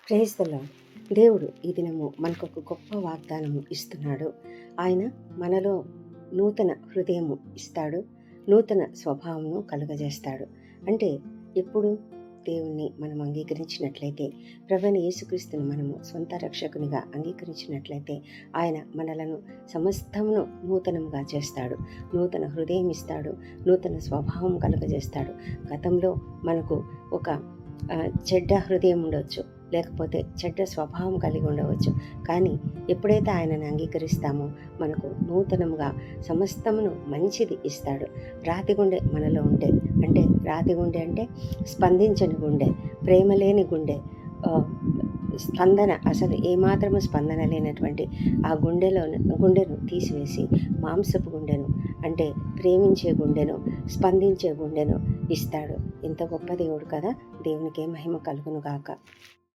Praise the lord. దేవుడు ఈ దినము మనకొక గొప్ప వాగ్దానము ఇస్తున్నాడు. ఆయన మనలో నూతన హృదయము ఇస్తాడు, నూతన స్వభావమును కలుగజేస్తాడు. అంటే ఎప్పుడు దేవుణ్ణి మనం అంగీకరించినట్లయితే, ప్రభువైన యేసుక్రీస్తుని మనము సొంత రక్షకునిగా అంగీకరించినట్లయితే, ఆయన మనలను సమస్తమును నూతనముగా చేస్తాడు. నూతన హృదయం ఇస్తాడు, నూతన స్వభావం కలుగజేస్తాడు. గతంలో మనకు ఒక చెడ్డ హృదయం ఉండవచ్చు, లేకపోతే చెడ్డ స్వభావం కలిగి ఉండవచ్చు. కానీ ఎప్పుడైతే ఆయనను అంగీకరిస్తామో మనకు నూతనముగా సమస్తమును మంచిది ఇస్తాడు. రాతి గుండె మనలో ఉంటే, అంటే రాతి గుండె అంటే స్పందించని గుండె, ప్రేమ లేని గుండె, స్పందన అసలు ఏమాత్రము స్పందన లేనటువంటి ఆ గుండెను తీసివేసి మాంసపు గుండెను, అంటే ప్రేమించే గుండెను, స్పందించే గుండెను ఇస్తాడు. ఇంత గొప్ప దేవుడు కదా. దేవునికే మహిమ కలుగును గాక.